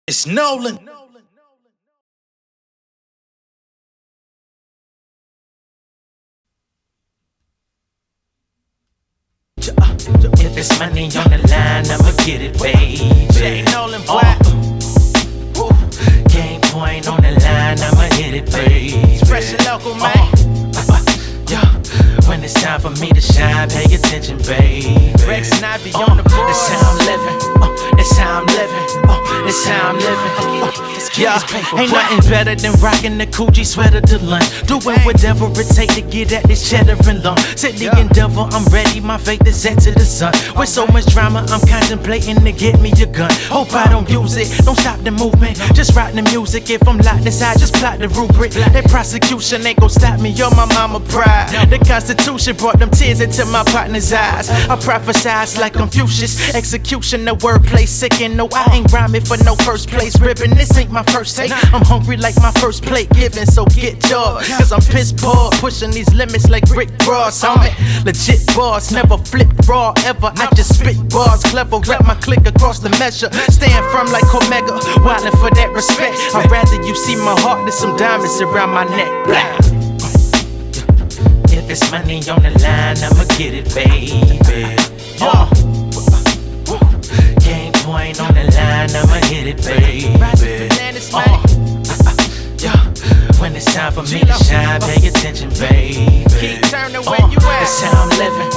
It's Nolan. If it's money on the line, I'ma get it, baby. J Nolan, boy. Game point on the line, I'ma hit it, baby. Fresh and local, man. Yeah. When it's time for me to shine, pay attention, baby. Rex and I be on the board. That's how I'm living. That's how I'm living. That's how I'm living. Yeah, ain't nothing better than rocking the Coochie sweater to lunch. Doing whatever it take to get at this cheddar and lump. Set the endeavor, I'm ready, my faith is set to the sun. With so much drama, I'm contemplating to get me a gun. Hope I don't use it, don't stop the movement. Just rock the music, if I'm locked inside, just plot the rubric. That prosecution ain't gon' stop me, you're my mama pride. The Constitution brought them tears into my partner's eyes. I prophesize like Confucius, execution, the wordplay sickin'. No, I ain't rhyming for no first place ribbon. This ain't my first take, I'm hungry like my first plate given. So get yours, cause I'm piss poor, pushing these limits like Rick Ross. Homie, legit boss, never flip raw ever. I just spit bars, clever, rap my click across the measure. Stand firm like Omega, wildin' for that respect. I'd rather you see my heart than some diamonds around my neck. Blah. If it's money on the line, I'ma get it, baby. Game point on the line, I'ma hit it, baby. When it's time for me to shine, pay attention, baby. Keep turning where you at. That's how I'm living.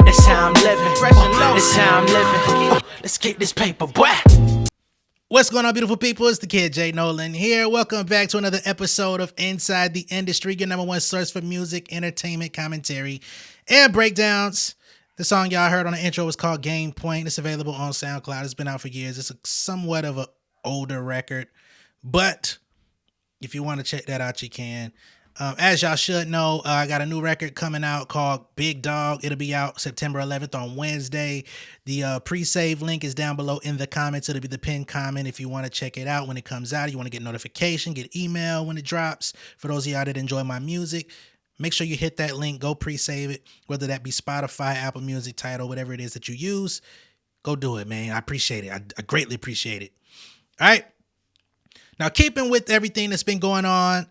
That's how I'm living. That's how I'm living. Let's get this paper, boy. What's going on, beautiful people? It's the kid J Nolan here. Welcome back to another episode of Inside the Industry, your number one source for music, entertainment, commentary, and breakdowns. The song y'all heard on the intro was called Game Point. It's available on SoundCloud. It's been out for years. It's somewhat of an older record, but if you want to check that out, you can. As y'all should know, I got a new record coming out called Big Dog. It'll be out September 11th on Wednesday. The pre-save link is down below in the comments. It'll be the pinned comment if you want to check it out when it comes out. You want to get notification, get email when it drops. For those of y'all that enjoy my music, make sure you hit that link. Go pre-save it, whether that be Spotify, Apple Music, Tidal, whatever it is that you use. Go do it, man. I appreciate it. I greatly appreciate it. All right. Now, keeping with everything that's been going on,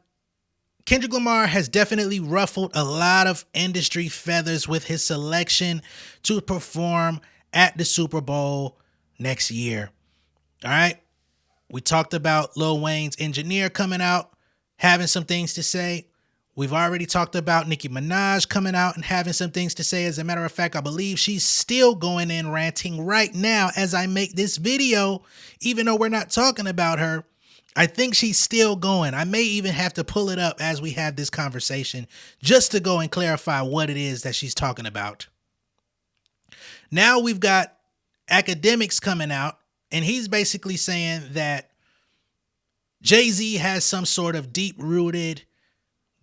Kendrick Lamar has definitely ruffled a lot of industry feathers with his selection to perform at the Super Bowl next year. All right. We talked about Lil Wayne's engineer coming out, having some things to say. We've already talked about Nicki Minaj coming out and having some things to say. As a matter of fact, I believe she's still going in ranting right now as I make this video, even though we're not talking about her. I think she's still going. I may even have to pull it up as we have this conversation just to go and clarify what it is that she's talking about. Now we've got Akademiks coming out, and he's basically saying that Jay-Z has some sort of deep-rooted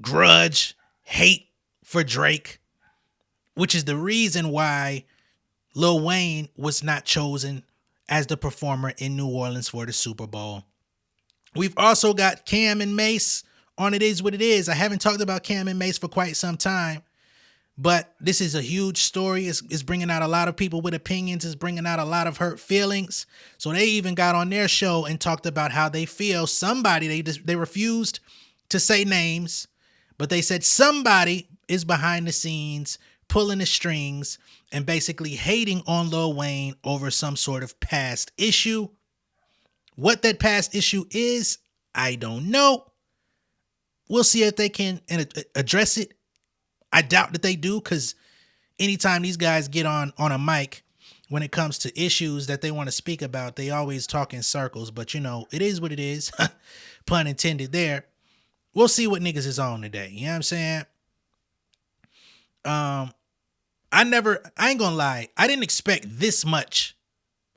grudge, hate for Drake, which is the reason why Lil Wayne was not chosen as the performer in New Orleans for the Super Bowl. We've also got Cam and Mace on It Is What It Is. I haven't talked about Cam and Mace for quite some time, but this is a huge story. It's bringing out a lot of people with opinions. It's bringing out a lot of hurt feelings. So they even got on their show and talked about how they feel. Somebody, they refused to say names, but they said somebody is behind the scenes pulling the strings and basically hating on Lil Wayne over some sort of past issue. What that past issue is, I don't know. We'll see if they can address it. I doubt that they do, because anytime these guys get on a mic, when it comes to issues that they want to speak about, they always talk in circles. But, you know, it is what it is. Pun intended there. We'll see what niggas is on today. You know what I'm saying? I ain't gonna lie. I didn't expect this much.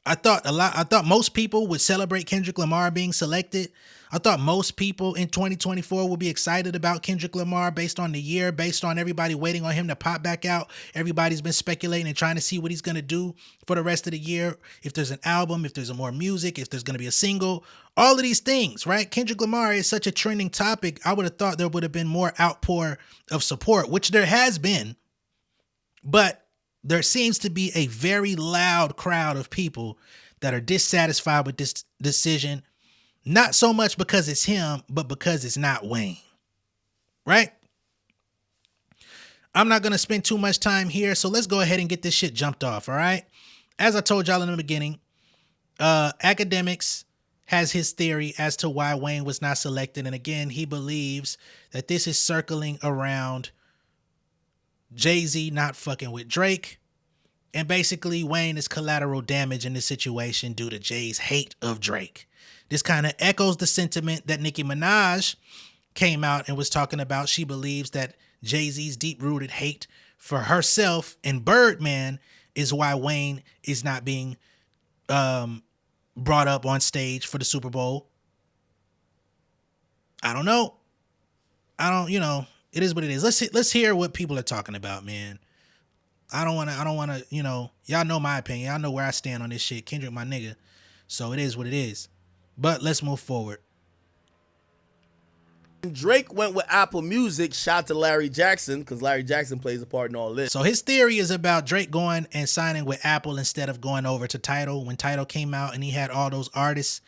I thought most people would celebrate Kendrick Lamar being selected. I thought most people in 2024 would be excited about Kendrick Lamar based on the year, based on everybody waiting on him to pop back out. Everybody's been speculating and trying to see what he's going to do for the rest of the year. If there's an album, if there's more music, if there's going to be a single, all of these things, right? Kendrick Lamar is such a trending topic. I would have thought there would have been more outpour of support, which there has been, but there seems to be a very loud crowd of people that are dissatisfied with this decision. Not so much because it's him, but because it's not Wayne. Right? I'm not going to spend too much time here, so let's go ahead and get this shit jumped off, all right? As I told y'all in the beginning, Akademiks has his theory as to why Wayne was not selected. And again, he believes that this is circling around Jay-Z not fucking with Drake. And basically, Wayne is collateral damage in this situation due to Jay's hate of Drake. This kind of echoes the sentiment that Nicki Minaj came out and was talking about. She believes that Jay-Z's deep-rooted hate for herself and Birdman is why Wayne is not being brought up on stage for the Super Bowl. I don't know. It is what it is. Let's hear what people are talking about, man. I don't want to, y'all know my opinion. Y'all know where I stand on this shit. Kendrick, my nigga. So it is what it is. But let's move forward. Drake went with Apple Music, shot to Larry Jackson, because Larry Jackson plays a part in all this. So his theory is about Drake going and signing with Apple instead of going over to Tidal. When Tidal came out and he had all those artists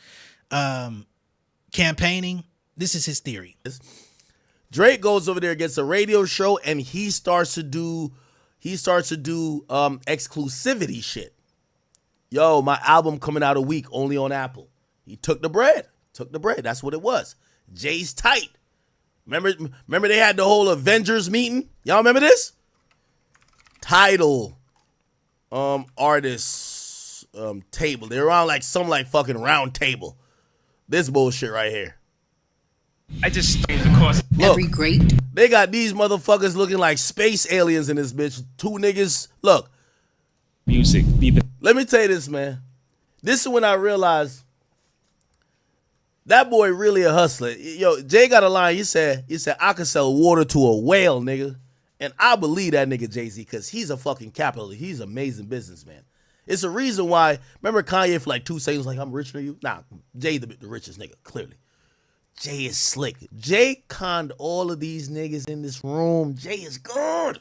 campaigning, this is his theory. Drake goes over there, gets a radio show, and he starts to do exclusivity shit. Yo, my album coming out a week only on Apple. He took the bread. That's what it was. Jay's tight. Remember they had the whole Avengers meeting? Y'all remember this? Tidal artists table. They're around like some like fucking round table. This bullshit right here. I just the course. Look, Every great. they got these motherfuckers looking like space aliens in this bitch. Two niggas. Look. Music. Let me tell you this, man. This is when I realized that boy really a hustler. Yo, Jay got a line. He said, I could sell water to a whale, nigga. And I believe that nigga Jay-Z because he's a fucking capitalist. He's an amazing businessman. It's a reason why, remember Kanye for like 2 seconds like, I'm richer than you? Nah, Jay the richest nigga, clearly. Jay is slick. Jay conned all of these niggas in this room. Jay is good.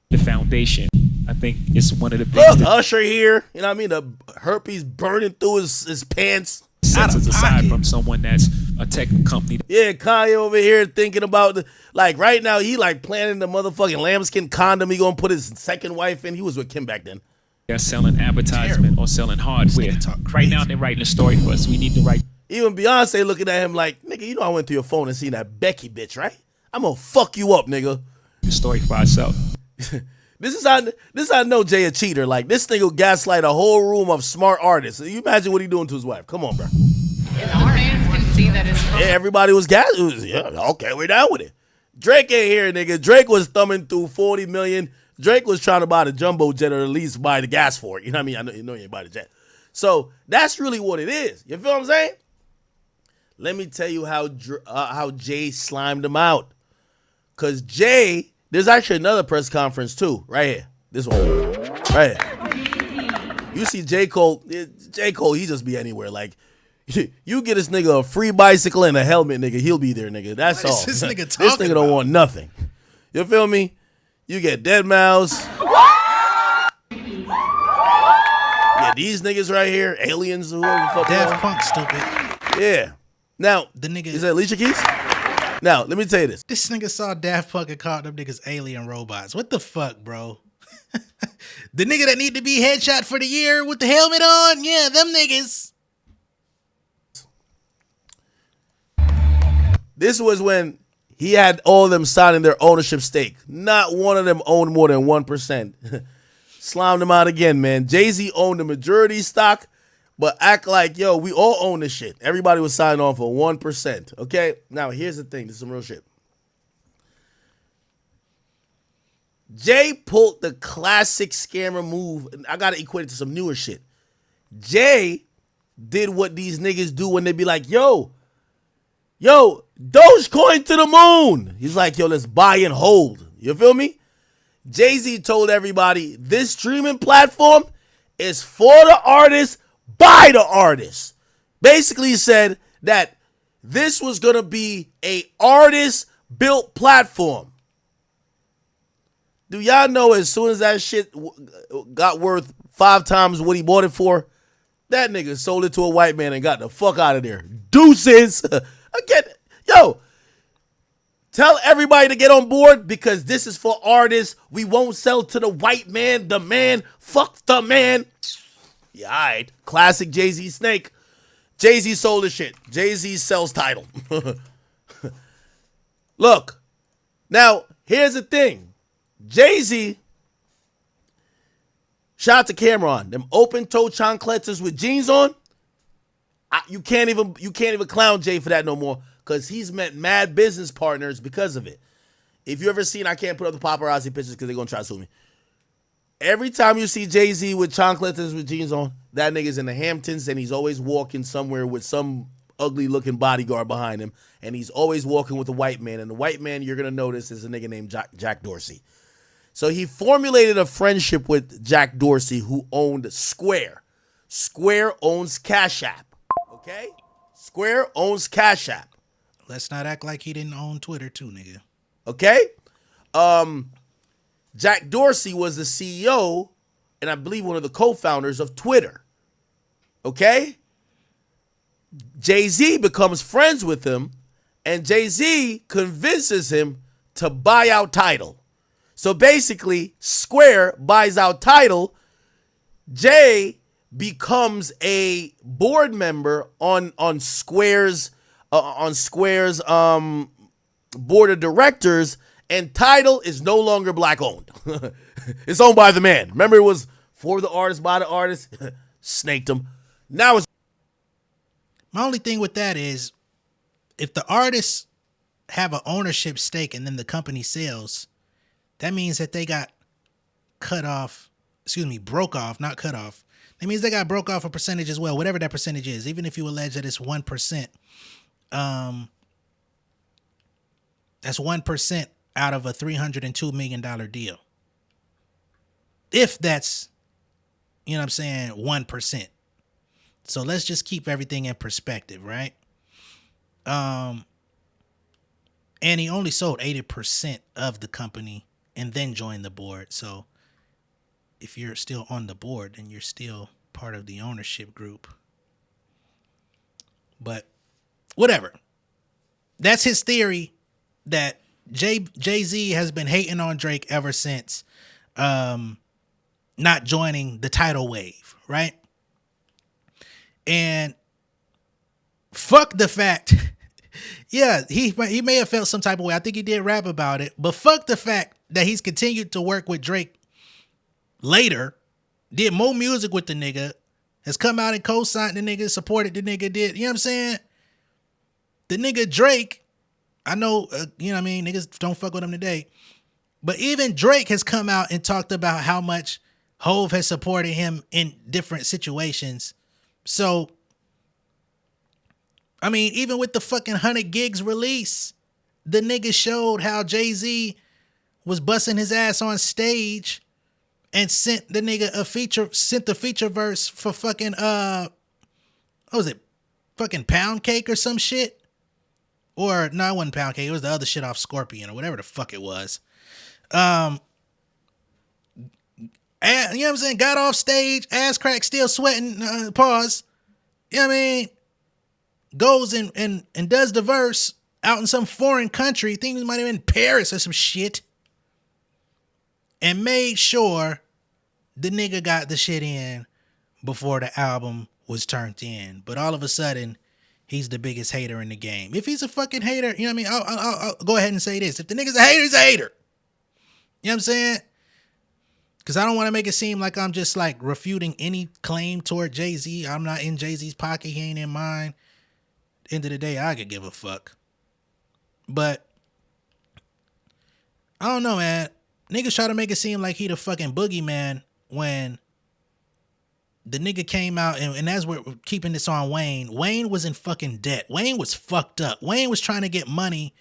The foundation. I think it's one of the things Look, Usher here. You know what I mean? The herpes burning through his pants. sets us aside from someone that's a tech company. Yeah, Kanye over here thinking about like right now he like planning the motherfucking lambskin condom he gonna put his second wife in. He was with Kim back then. They're selling advertisement or selling hardware. Right now they're writing a story for us. We need to write. Even Beyonce looking at him like, nigga, you know I went through your phone and seen that Becky bitch, right? I'm gonna fuck you up, nigga. The story for ourselves. This is how I know Jay a cheater. Like this nigga gaslight a whole room of smart artists. You imagine what he doing to his wife. Come on, bro. The fans can see that it's Yeah, everybody was yeah, okay, we're down with it. Drake ain't here, nigga. Drake was thumbing through 40 million. Drake was trying to buy the jumbo jet or at least buy the gas for it. You know what I mean? I know you ain't buy the jet. So that's really what it is. You feel what I'm saying? Let me tell you how Jay slimed him out. Cause Jay, there's actually another press conference too, right here. This one, right here. You see J. Cole, he just be anywhere. Like, you get this nigga a free bicycle and a helmet, nigga, he'll be there, nigga. That's What all. is this nigga This talking nigga don't about? want nothing. You feel me? You get Dead Mouse. Yeah, these niggas right here, aliens, whoever the fuck they Daft are. Punk, stupid. Yeah. Now, The nigga, is that Alicia Keys? Now, let me tell you this. this nigga saw Daft Punk and called them niggas alien robots. What the fuck, bro? The nigga that need to be headshot for the year with the helmet on? Yeah, them niggas. This was when he had all of them signing their ownership stake. Not one of them owned more than 1%. Slimed them out again, man. Jay-Z owned the majority stock, but act like, yo, we all own this shit. Everybody was signing on for 1%. Okay? Now, here's the thing. This is some real shit. Jay pulled the classic scammer move, and I got to equate it to some newer shit. Jay did what these niggas do when they be like, yo, Dogecoin to the moon. He's like, yo, let's buy and hold. You feel me? Jay-Z told everybody this streaming platform is for the artist, by the artist. Basically said that this was going to be a artist-built platform. Do y'all know as soon as that shit got worth 5 times what he bought it for, That nigga sold it to a white man and got the fuck out of there. Deuces. Again, yo, tell everybody to get on board because this is for artists. We won't sell to the white man, the man, fuck the man. Yeah, all right. Classic Jay-Z snake. Jay-Z sold his shit. Jay-Z sells title. Look, now, here's the thing. Jay-Z, shout out to Cameron, them open-toe chancletas with jeans on, you can't even clown Jay for that no more because he's met mad business partners because of it. If you ever seen, I can't put up the paparazzi pictures because they're going to try to sue me. Every time you see Jay-Z with chancletas with jeans on, that nigga's in the Hamptons and he's always walking somewhere with some ugly-looking bodyguard behind him, and he's always walking with a white man, and the white man you're going to notice is a nigga named Jack Dorsey. So he formulated a friendship with Jack Dorsey, who owned Square. Square owns Cash App, okay? Square owns Cash App. Let's not act like he didn't own Twitter too, nigga. Okay? Jack Dorsey was the CEO, and I believe one of the co-founders of Twitter. Okay? Jay-Z becomes friends with him, and Jay-Z convinces him to buy out Tidal. So basically, Square buys out Tidal. Jay becomes a board member on Square's board of directors, and Tidal is no longer black owned. It's owned by the man. Remember, it was for the artist, by the artist. Snaked him. Now it's. My only thing with that is, if the artists have an ownership stake and then the company sells, that means that they got broke off, not cut off. That means they got broke off a percentage as well, whatever that percentage is. Even if you allege that it's 1%, that's 1% out of a $302 million deal. If that's, you know what I'm saying, 1%. So let's just keep everything in perspective, right? And he only sold 80% of the company and then joined the board. So if you're still on the board, then you're still part of the ownership group. But whatever. That's his theory that Jay-Z has been hating on Drake ever since not joining the tidal wave, right? And fuck the fact, yeah, he may have felt some type of way. I think he did rap about it, but fuck the fact that he's continued to work with Drake later, did more music with the nigga, has come out and co-signed the nigga, supported the nigga, did, you know what I'm saying? The nigga Drake, I know, you know what I mean, niggas don't fuck with him today, but even Drake has come out and talked about how much Hove has supported him in different situations. So, I mean, even with the fucking 100 gigs release, the nigga showed how Jay-Z was busting his ass on stage and sent the nigga sent the feature verse for fucking, what was it? Fucking Pound Cake or some shit? Or, no, it wasn't Pound Cake. It was the other shit off Scorpion or whatever the fuck it was. And, you know what I'm saying? Got off stage, ass crack, still sweating, pause. You know what I mean? Goes and does the verse out in some foreign country. Things might have been Paris or some shit. And made sure the nigga got the shit in before the album was turned in. But all of a sudden, he's the biggest hater in the game. If he's a fucking hater, you know what I mean? I'll go ahead and say this. If the nigga's a hater, he's a hater. You know what I'm saying? Because I don't want to make it seem like I'm just like refuting any claim toward Jay-Z. I'm not in Jay-Z's pocket. He ain't in mine. End of the day, I could give a fuck. But I don't know, man. Niggas try to make it seem like he the fucking boogeyman when the nigga came out, and as we're keeping this on Wayne, Wayne was in fucking debt. Wayne was fucked up. Wayne was trying to get money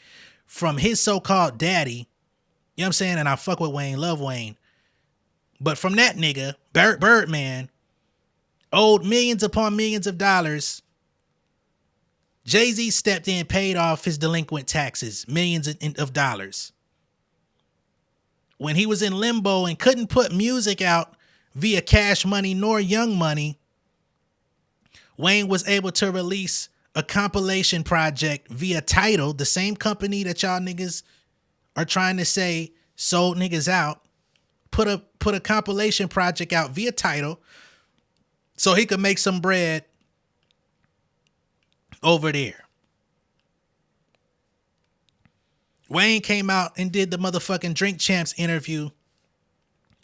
from his so-called daddy. You know what I'm saying? And I fuck with Wayne, love Wayne. But from that nigga, Birdman, owed millions upon millions of dollars. Jay-Z stepped in, paid off his delinquent taxes, millions of dollars. When he was in limbo and couldn't put music out via Cash Money nor Young Money, Wayne was able to release a compilation project via Tidal, the same company that y'all niggas are trying to say sold niggas out, put a compilation project out via Tidal so he could make some bread over there. Wayne came out and did the motherfucking Drink Champs interview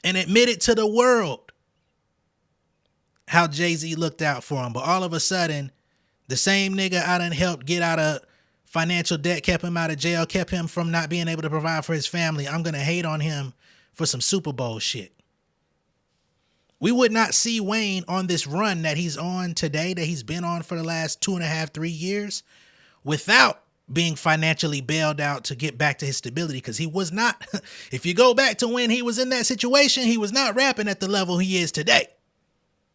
and admitted to the world how Jay-Z looked out for him. But all of a sudden, the same nigga I done helped get out of financial debt, kept him out of jail, kept him from not being able to provide for his family, I'm going to hate on him for some Super Bowl shit. We would not see Wayne on this run that he's on today, that he's been on for the last 2.5, 3 years, without being financially bailed out to get back to his stability, because he was not, if you go back to when he was in that situation, he was not rapping at the level he is today.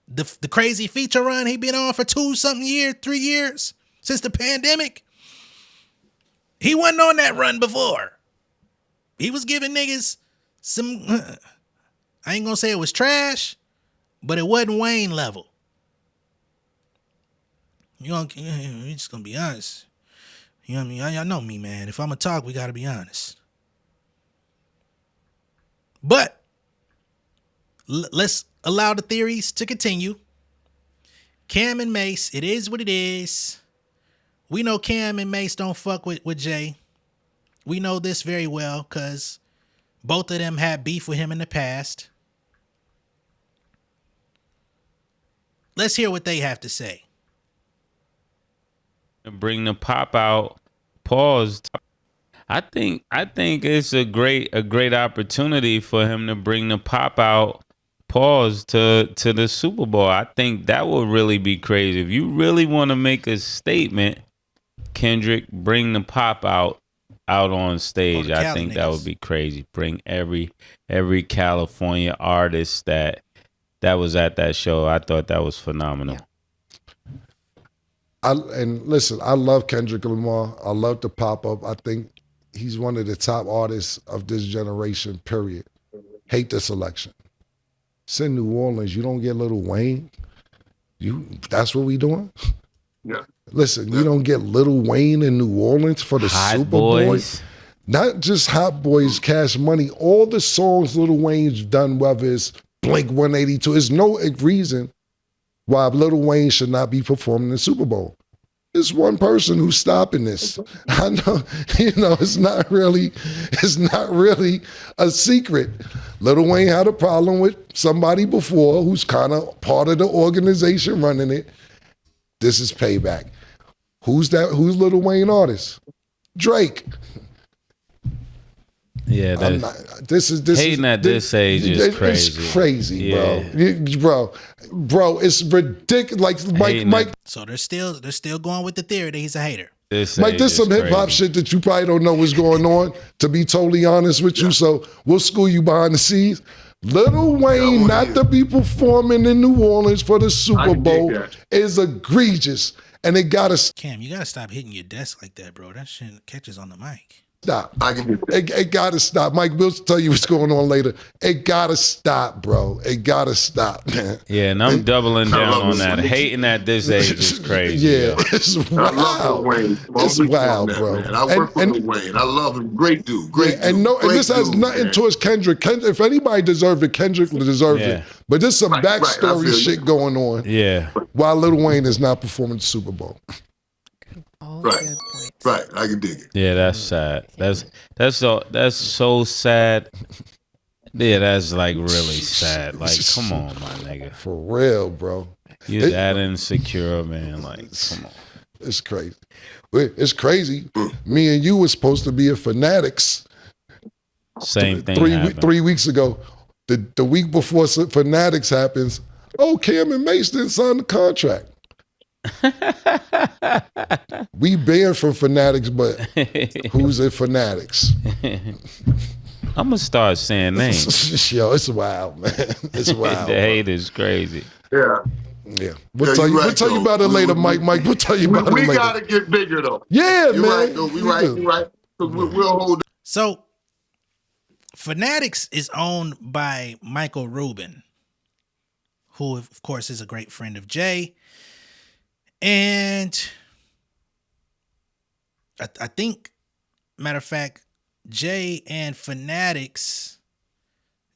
The crazy feature run he been on for 2-something years, 3 years, since the pandemic, he wasn't on that run before. He was giving niggas some, I ain't gonna say it was trash, but it wasn't Wayne level. We just gonna be honest. You know what I mean? Y'all know me, man. If I'm gonna talk, we gotta be honest. But let's allow the theories to continue. Cam and Mace, it is what it is. We know Cam and Mace don't fuck with Jay. We know this very well because both of them had beef with him in the past. Let's hear what they have to say. Bring the pop out. Pause. I think it's a great opportunity for him to bring the pop out. Pause to the Super Bowl. I think that would really be crazy. If you really want to make a statement, Kendrick, bring the pop out on stage. I think that would be crazy. Bring every California artist that was at that show. I thought that was phenomenal. And listen, I love Kendrick Lamar. I love the pop up. I think he's one of the top artists of this generation, period. Hate the selection. It's in New Orleans. You don't get Lil Wayne. That's what we doing? Yeah. Listen, you don't get Lil Wayne in New Orleans for the Hot Super Boys. Bowl. Not just Hot Boys, Cash Money. All the songs Lil Wayne's done, whether it's Blink 182, there's no reason why Lil Wayne should not be performing in the Super Bowl. It's one person who's stopping this. I know, it's not really a secret. Lil Wayne had a problem with somebody before who's kind of part of the organization running it. This is payback. Who's that? Who's Lil Wayne artist? Drake. Yeah, this hating at this age is crazy. It's crazy, bro. Bro, it's ridiculous. Like Mike. So they're still going with the theory that he's a hater. There's some hip hop shit that you probably don't know what's going on. To be totally honest with you, so we'll school you behind the scenes. Lil Wayne not to be performing in New Orleans for the Super Bowl is egregious, and it gotta. Cam, you gotta stop hitting your desk like that, bro. That shit catches on the mic. Stop. It gotta stop. Mike will tell you what's going on later. It gotta stop, bro. It gotta stop, man. Yeah, and I'm doubling down on that. Hating at this age is crazy. Yeah, it's wild. I love Lil Wayne. It's wild, bro. Man. I work for Lil Wayne. I love him. Great dude. Great dude. And this has nothing towards Kendrick. If anybody deserved it, Kendrick deserved it. But there's some backstory shit going on. Yeah. While Lil Wayne is not performing the Super Bowl. Right, I can dig it. Yeah, that's sad. That's so sad. Yeah, that's like really sad. Like, come on, my nigga. For real, bro. You're that insecure, man. Like, come on. It's crazy. It's crazy. Me and you were supposed to be at Fanatics. Same thing. 3 weeks ago. The week before Fanatics happens, Cam and Mace didn't sign the contract. We banned from Fanatics, but who's at Fanatics? I'm gonna start saying names. Yo, it's wild, man. It's wild. The hate is crazy. Yeah. We'll tell you about it later, Mike. We'll tell you about it later. We gotta get bigger though. Yeah, you're man. Right, though. You're right. We'll hold. So, Fanatics is owned by Michael Rubin, who, of course, is a great friend of Jay. And I think, matter of fact, Jay and Fanatics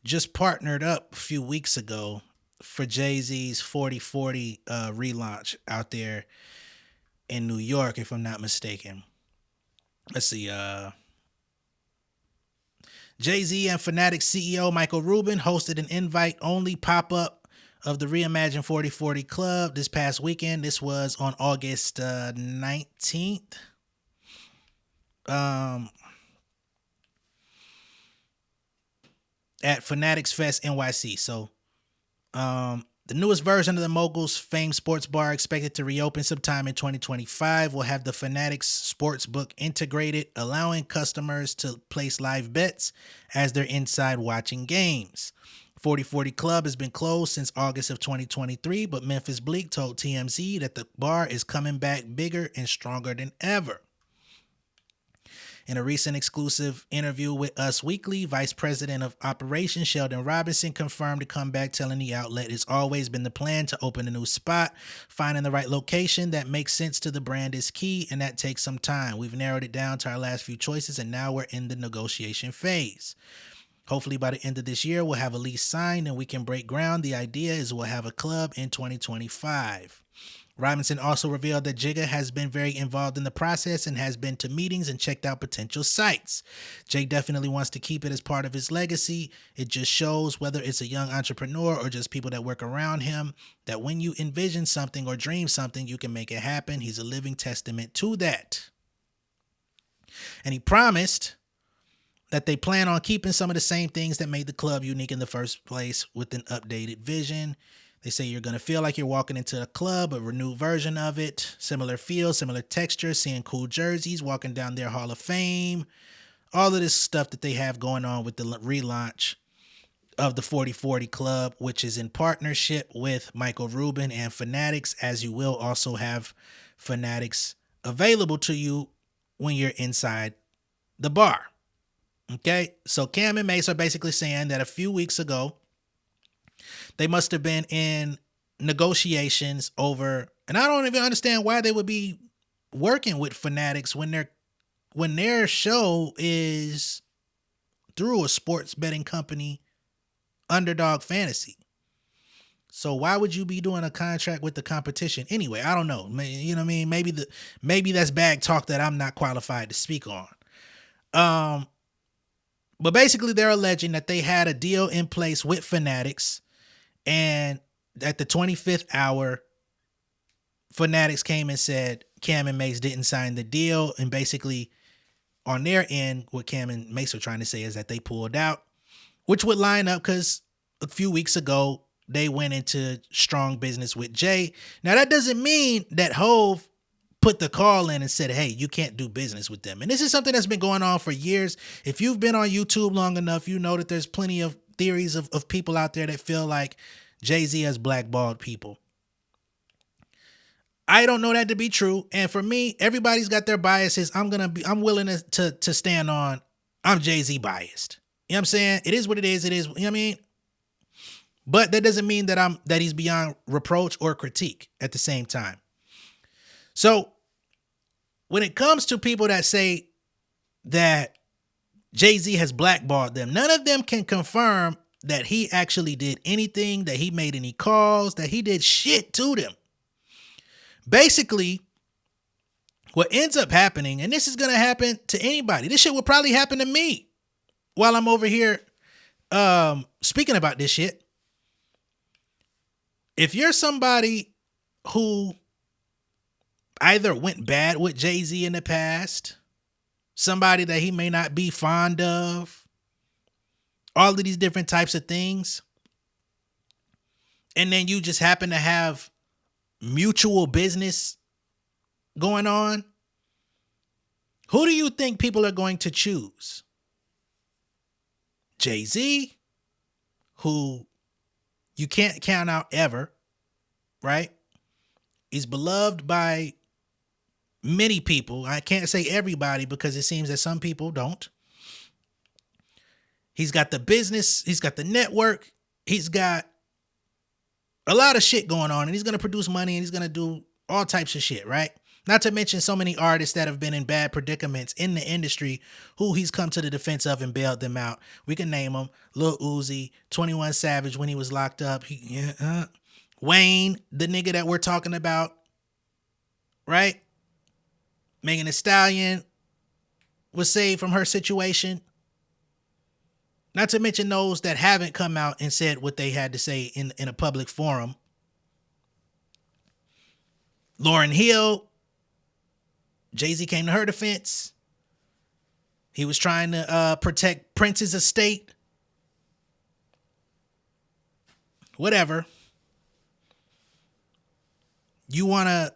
just partnered up a few weeks ago for Jay-Z's 4040 relaunch out there in New York, if I'm not mistaken. Let's see. Jay-Z and Fanatics CEO Michael Rubin hosted an invite-only pop-up of the reimagined 4040 Club this past weekend. This was on August 19th. At Fanatics Fest NYC. So, the newest version of the Mogul's famed sports bar, expected to reopen sometime in 2025, will have the Fanatics Sportsbook integrated, allowing customers to place live bets as they're inside watching games. 4040 Club has been closed since August of 2023, but Memphis Bleak told TMZ that the bar is coming back bigger and stronger than ever. In a recent exclusive interview with Us Weekly, Vice President of Operations Sheldon Robinson confirmed the comeback, telling the outlet it's always been the plan to open a new spot. Finding the right location that makes sense to the brand is key, and that takes some time. We've narrowed it down to our last few choices, and now we're in the negotiation phase. Hopefully by the end of this year, we'll have a lease signed and we can break ground. The idea is we'll have a club in 2025. Robinson also revealed that Jigga has been very involved in the process and has been to meetings and checked out potential sites. Jay definitely wants to keep it as part of his legacy. It just shows, whether it's a young entrepreneur or just people that work around him, that when you envision something or dream something, you can make it happen. He's a living testament to that. And he promised that they plan on keeping some of the same things that made the club unique in the first place with an updated vision. They say you're going to feel like you're walking into a club, a renewed version of it, similar feel, similar texture, seeing cool jerseys, walking down their Hall of Fame, all of this stuff that they have going on with the relaunch of the 4040 Club, which is in partnership with Michael Rubin and Fanatics, as you will also have Fanatics available to you when you're inside the bar. Okay, so Cam and Mace are basically saying that a few weeks ago, they must have been in negotiations over, and I don't even understand why they would be working with Fanatics when their show is through a sports betting company, Underdog Fantasy. So why would you be doing a contract with the competition anyway? I don't know. You know what I mean? Maybe that's bag talk that I'm not qualified to speak on. But basically they're alleging that they had a deal in place with Fanatics, and at the 25th hour, Fanatics came and said Cam and Mace didn't sign the deal. And basically on their end, what Cam and Mace are trying to say is that they pulled out, which would line up because a few weeks ago, they went into strong business with Jay. Now, that doesn't mean that Hove put the call in and said, hey, you can't do business with them. And this is something that's been going on for years. If you've been on YouTube long enough, you know that there's plenty of theories of people out there that feel like Jay-Z has blackballed people. I don't know that to be true. And for me, everybody's got their biases. I'm willing to stand on, I'm Jay-Z biased. You know what I'm saying? It is what it is. It is, you know what I mean? But that doesn't mean that he's beyond reproach or critique at the same time. So when it comes to people that say that Jay-Z has blackballed them, none of them can confirm that he actually did anything, that he made any calls, that he did shit to them. Basically, what ends up happening, and this is going to happen to anybody, this shit will probably happen to me while I'm over here speaking about this shit. If you're somebody who either went bad with Jay-Z in the past, somebody that he may not be fond of, all of these different types of things, and then you just happen to have mutual business going on, who do you think people are going to choose? Jay-Z, who you can't count out ever, right? He's beloved by many people. I can't say everybody because it seems that some people don't. He's got the business. He's got the network. He's got a lot of shit going on, and he's going to produce money, and he's going to do all types of shit, right? Not to mention so many artists that have been in bad predicaments in the industry who he's come to the defense of and bailed them out. We can name them. Lil Uzi, 21 Savage when he was locked up. Wayne, the nigga that we're talking about, right? Megan Thee Stallion was saved from her situation. Not to mention those that haven't come out and said what they had to say in a public forum. Lauryn Hill, Jay-Z came to her defense. He was trying to protect Prince's estate. Whatever. You want to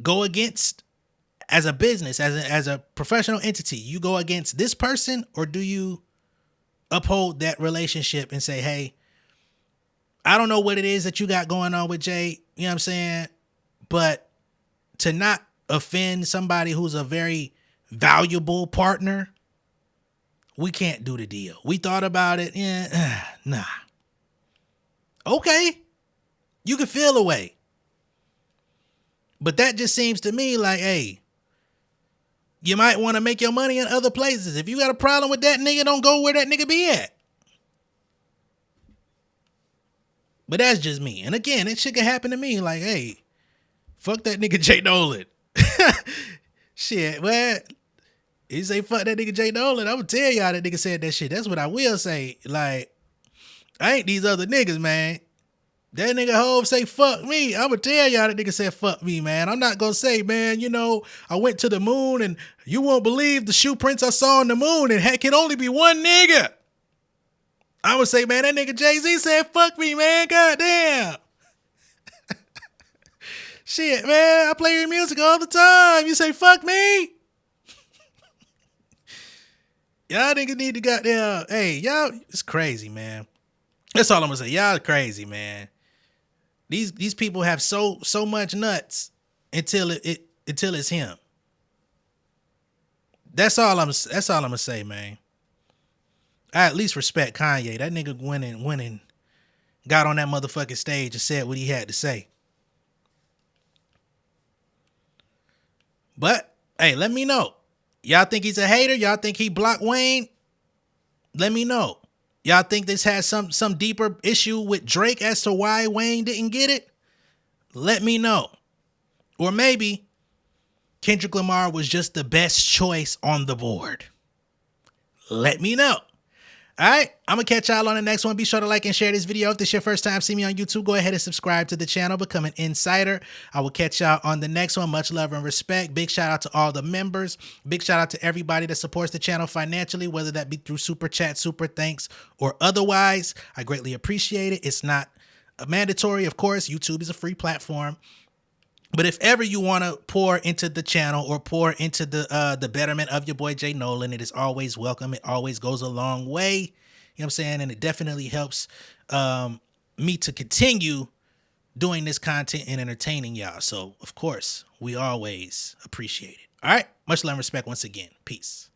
go against, as a business, as a professional entity, you go against this person, or do you uphold that relationship and say, hey, I don't know what it is that you got going on with Jay, you know what I'm saying? But to not offend somebody who's a very valuable partner, we can't do the deal. We thought about it. Yeah, nah. Okay. You can feel away. But that just seems to me like, hey, you might want to make your money in other places. If you got a problem with that nigga, don't go where that nigga be at. But that's just me. And again, it shit can happen to me. Like, hey, fuck that nigga J Nolan. Shit, well, he say fuck that nigga J Nolan. I'm gonna tell y'all that nigga said that shit. That's what I will say. Like, I ain't these other niggas, man. That nigga Hov say fuck me. I'm gonna tell y'all that nigga said fuck me, man. I'm not gonna say, man, you know, I went to the moon and you won't believe the shoe prints I saw on the moon and it can only be one nigga. I would say, man, that nigga Jay-Z said fuck me, man. Goddamn. Shit, man, I play your music all the time. You say fuck me? Y'all niggas need to goddamn, hey, y'all, it's crazy, man. That's all I'm gonna say. Y'all crazy, man. These people have so much nuts until it's him. That's all I'm gonna say, man. I at least respect Kanye. That nigga went and got on that motherfucking stage and said what he had to say. But hey, let me know. Y'all think he's a hater? Y'all think he blocked Wayne? Let me know. Y'all think this has some deeper issue with Drake as to why Wayne didn't get it? Let me know. Or maybe Kendrick Lamar was just the best choice on the board. Let me know. All right, I'm going to catch y'all on the next one. Be sure to like and share this video. If this is your first time seeing me on YouTube, go ahead and subscribe to the channel. Become an insider. I will catch y'all on the next one. Much love and respect. Big shout out to all the members. Big shout out to everybody that supports the channel financially, whether that be through super chat, super thanks, or otherwise. I greatly appreciate it. It's not mandatory, of course. YouTube is a free platform. But if ever you want to pour into the channel or pour into the betterment of your boy J Nolan, it is always welcome. It always goes a long way. You know what I'm saying? And it definitely helps me to continue doing this content and entertaining y'all. So, of course, we always appreciate it. All right. Much love and respect once again. Peace.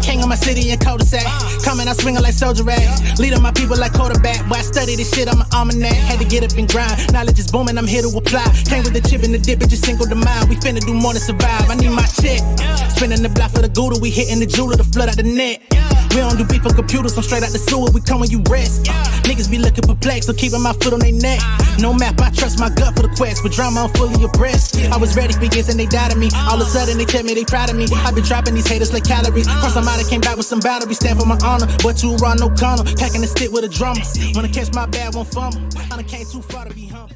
King of my city and cul-de-sac. Coming out swinging like soldier rags. Leading my people like quarterback. But I study this shit on my almanac. Had to get up and grind. Knowledge is booming, I'm here to apply. Came with the chip and the dip, it just single the mind. We finna do more than survive. I need my check. Spinning the block for the Gouda. We hitting the jeweler to flood out the net. We don't do beef on computers, I'm straight out the sewer. We come when you rest. Niggas be looking perplexed, so keeping my foot on their neck. No map, I trust my gut for the quest. But drama, I'm fully abreast. I was ready for years and they died of me. All of a sudden they tell me they proud of me. I been dropping these haters like calories. Cross them out, I came back with some battery. Stand for my honor, but too raw, no corner. Packing the stick with a drummer. Wanna catch my bad, won't fumble. I done came too far to be humble.